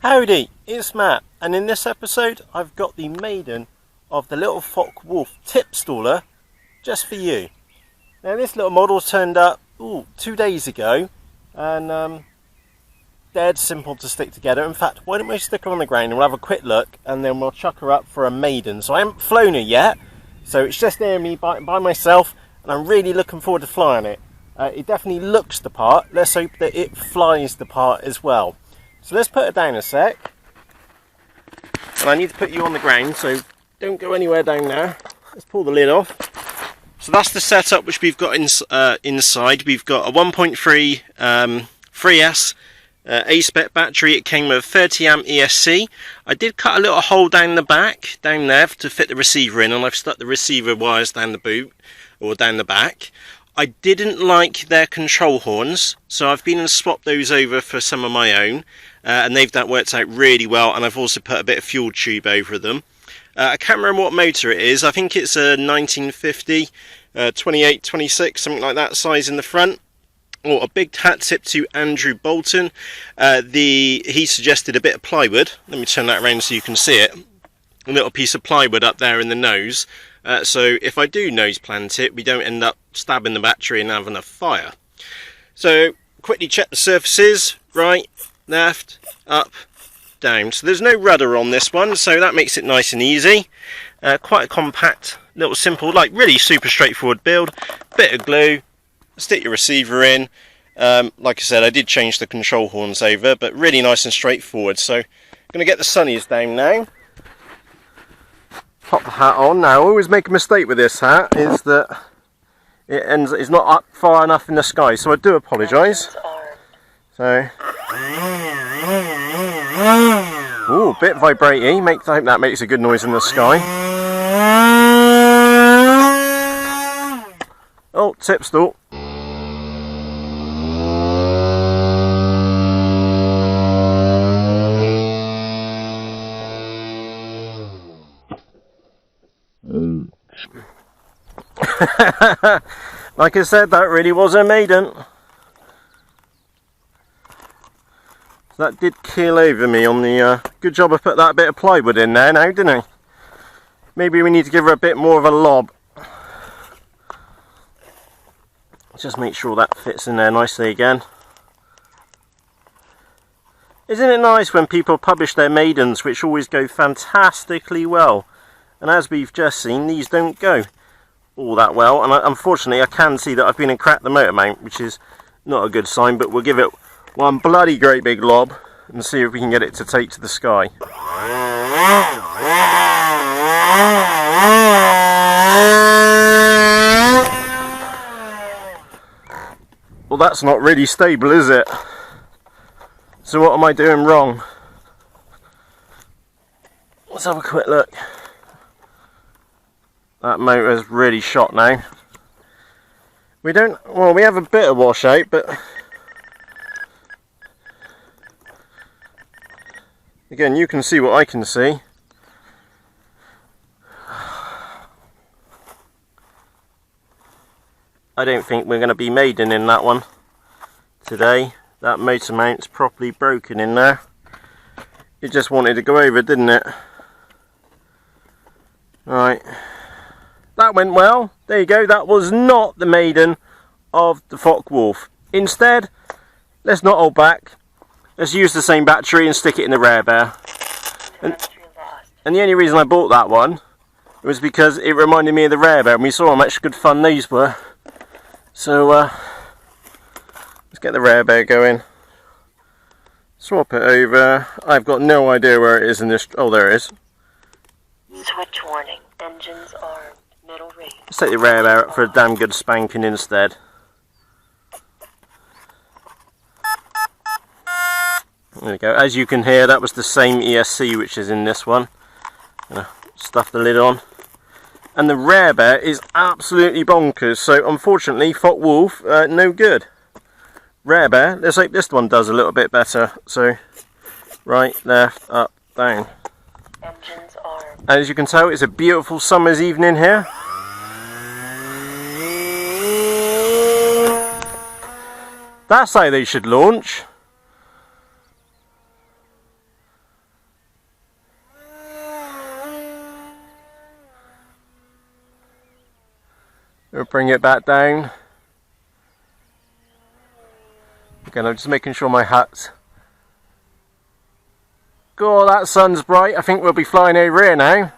Howdy, it's Matt, and in this episode I've got the Maiden of the little focke-wulf tip staller just for you. Now this little model turned up 2 days ago, and dead simple to stick together. In fact, why don't we stick her on the ground and we'll have a quick look and then we'll chuck her up for a Maiden. So I haven't flown her yet, so it's just there me by myself, and I'm really looking forward to flying it. It definitely looks the part. Let's hope that it flies the part as well. So let's put her down a sec. And I need to put you on the ground, so don't go anywhere down there. Let's pull the lid off. So that's the setup which we've got inside. We've got a 1.3 3S A-spec battery. It came with a 30 amp ESC. I did cut a little hole down the back, down there, to fit the receiver in, and I've stuck the receiver wires down the boot, or down the back. I didn't like their control horns, so I've been and swapped those over for some of my own, and that worked out really well, and I've also put a bit of fuel tube over them. I can't remember what motor it is. I think it's a 1950, 28, 26, something like that size in the front. Or a big hat tip to Andrew Bolton. He suggested a bit of plywood. Let me turn that around so you can see it. A little piece of plywood up there in the nose. So if I do nose plant it, we don't end up stabbing the battery and having a fire. So quickly check the surfaces. Right, left, up, down. So there's no rudder on this one, so that makes it nice and easy. Quite a compact, little simple, like really super straightforward build. Bit of glue, stick your receiver in. Like I said, I did change the control horns over, but really nice and straightforward. So I'm going to get the sunnies down now. Pop the hat on. Now, I always make a mistake with this hat, is that it's not up far enough in the sky, so I do apologise. So, ooh, bit vibrating. I hope that makes a good noise in the sky. Oh, tip stall. Like I said, that really was a Maiden. So that did keel over me on the good job I put that bit of plywood in there now, didn't I? Maybe we need to give her a bit more of a lob. Just make sure that fits in there nicely again. Isn't it nice when people publish their Maidens, which always go fantastically well? And as we've just seen, these don't go all that well, and unfortunately I can see that I've been and cracked the motor mount, which is not a good sign, but we'll give it one bloody great big lob and see if we can get it to take to the sky. Well, that's not really stable, is it? So what am I doing wrong? Let's have a quick look. That motor's really shot now. We have a bit of washout, but again, you can see what I can see. I don't think we're going to be Maiden in that one today. That motor mount's properly broken in there. It just wanted to go over, didn't it? Right. That went well. There you go. That was not the Maiden of the focke-wulf. Instead, let's not hold back. Let's use the same battery and stick it in the RareBear. And the only reason I bought that one was because it reminded me of the RareBear, and we saw how much good fun these were. So let's get the RareBear going. Swap it over. I've got no idea where it is in this. Oh, there it is. Switch warning. Engines armed. Middle rate. Let's take the RareBear up for a damn good spanking instead. There we go. As you can hear, that was the same ESC which is in this one. Gonna stuff the lid on. And the RareBear is absolutely bonkers. So unfortunately, focke-wulf, no good. RareBear, let's hope this one does a little bit better. So right, left, up, down. Engines armed. As you can tell, it's a beautiful summer's evening here. That's how they should launch. We'll bring it back down. Again, I'm just making sure my hat's... God, that sun's bright. I think we'll be flying over here now.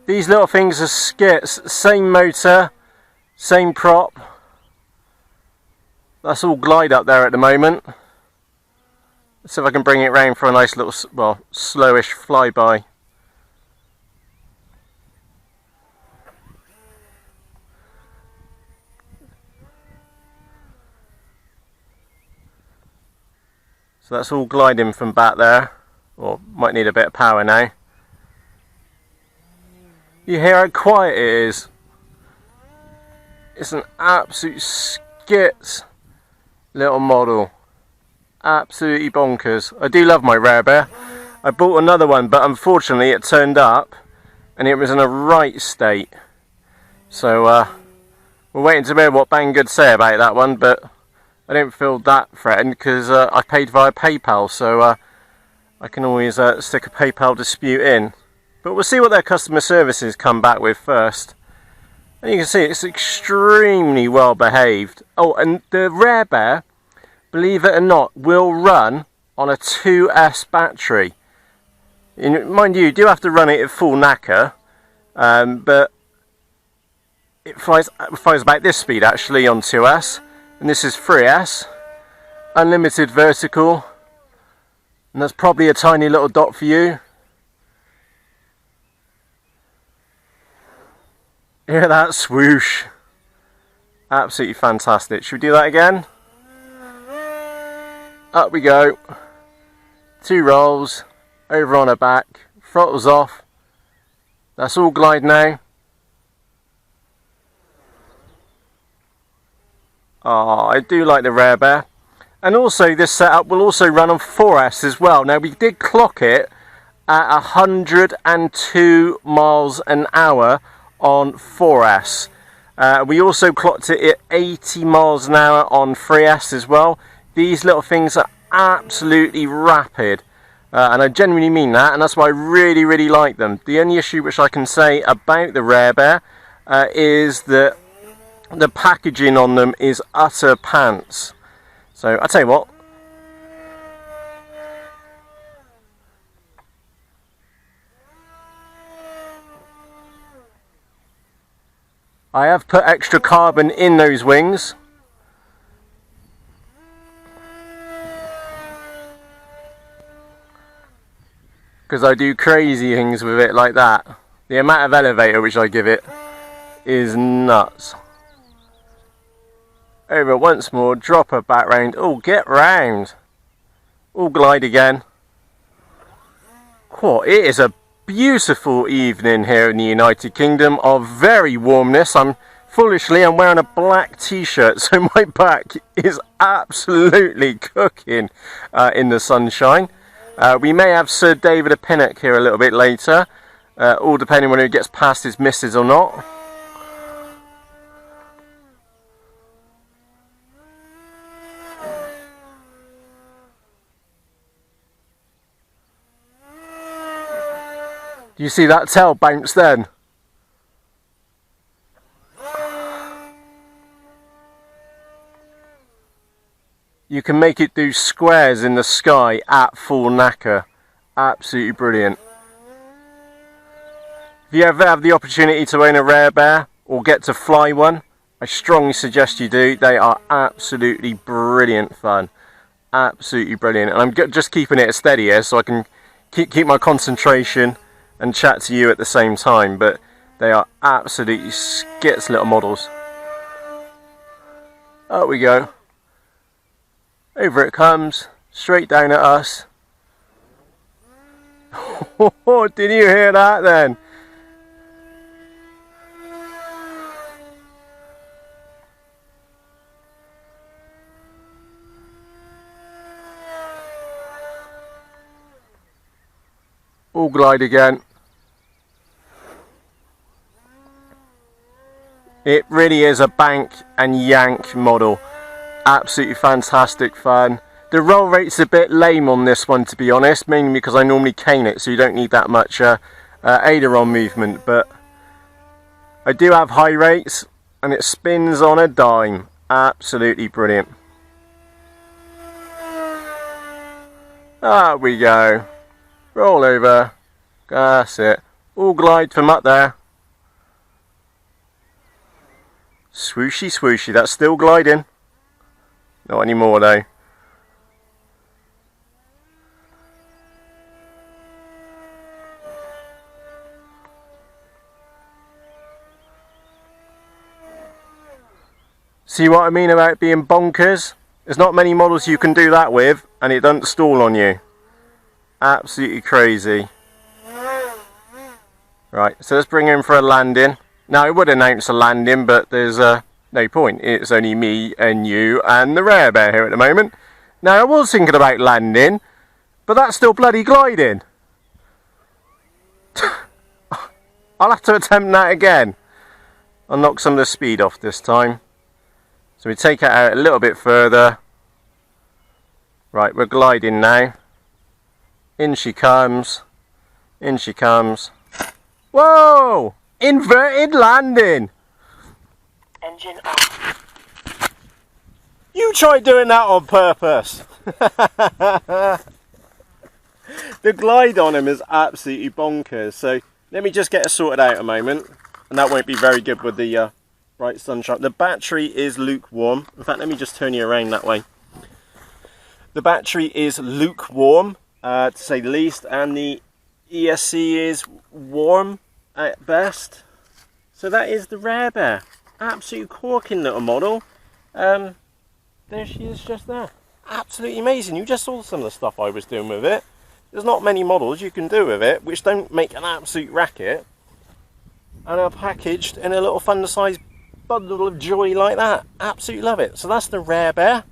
These little things are skits. Same motor, same prop. That's all glide up there at the moment. Let's see if I can bring it round for a nice little, well, slowish flyby. So that's all gliding from back there. Or might need a bit of power now. You hear how quiet it is. It's an absolute skits little model. Absolutely bonkers. I do love my RareBear. I bought another one, but unfortunately it turned up and it was in a right state. So we're waiting to hear what Banggood say about that one, but I don't feel that threatened because I paid via PayPal, so I can always stick a PayPal dispute in. But we'll see what their customer services come back with first. And you can see it's extremely well behaved. Oh, and the RareBear, believe it or not, will run on a 2S battery. Mind you do have to run it at full knacker, but it flies about this speed actually on 2S. And this is 3S, unlimited vertical, and that's probably a tiny little dot for you. Hear that swoosh? Absolutely fantastic. Should we do that again? Up we go. 2 rolls, over on her back, throttles off. That's all glide now. Oh, I do like the RareBear. And also this setup will also run on 4S as well. Now we did clock it at 102 miles an hour on 4S. We also clocked it at 80 miles an hour on 3S as well. These little things are absolutely rapid. And I genuinely mean that, and that's why I really like them. The only issue which I can say about the RareBear is that the packaging on them is utter pants. So I tell you what, I have put extra carbon in those wings. Because I do crazy things with it like that. The amount of elevator which I give it is nuts. Over once more, drop her back round. Oh, get round. All glide again. Oh, it is a beautiful evening here in the United Kingdom of very warmness. I'm wearing a black t-shirt, so my back is absolutely cooking in the sunshine. We may have Sir David a Pinnock here a little bit later, all depending on whether he gets past his missus or not. Do you see that tail bounce then? You can make it do squares in the sky at full knacker. Absolutely brilliant. If you ever have the opportunity to own a RareBear or get to fly one, I strongly suggest you do. They are absolutely brilliant fun. Absolutely brilliant. And I'm just keeping it steady here so I can keep my concentration and chat to you at the same time, but they are absolutely skits little models. Up we go. Over it comes, straight down at us. Oh, did you hear that then? All glide again. It really is a bank and yank model. Absolutely fantastic fun. The roll rate's a bit lame on this one, to be honest, mainly because I normally cane it, so you don't need that much aileron movement, but I do have high rates and it spins on a dime. Absolutely brilliant. There we go. Roll over. That's it. All glide from up there. Swooshy swooshy. That's still gliding. Not anymore though. See what I mean about being bonkers? There's not many models you can do that with and it doesn't stall on you. Absolutely crazy. Right, so let's bring him for a landing. Now I would announce a landing, but there's no point. It's only me and you and the RareBear here at the moment. Now I was thinking about landing, but that's still bloody gliding. I'll have to attempt that again. I'll knock some of the speed off this time. So we take it out a little bit further. Right, we're gliding now. In she comes. In she comes. Whoa! Inverted landing! Engine off. You tried doing that on purpose! The glide on him is absolutely bonkers. So let me just get it sorted out a moment. And that won't be very good with the bright sunshine. The battery is lukewarm. In fact, let me just turn you around that way. The battery is lukewarm, to say the least, and the ESC is warm at best. So that is the RareBear. Absolute corking little model. There she is just there. Absolutely amazing. You just saw some of the stuff I was doing with it. There's not many models you can do with it which don't make an absolute racket and are packaged in a little fun-sized bundle of joy like that. Absolutely love it. So that's the RareBear.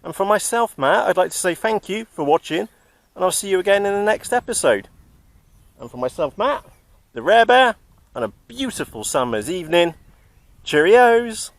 And for myself, Matt, I'd like to say thank you for watching, and I'll see you again in the next episode. And for myself, Matt, the RareBear, and a beautiful summer's evening. Cheerios!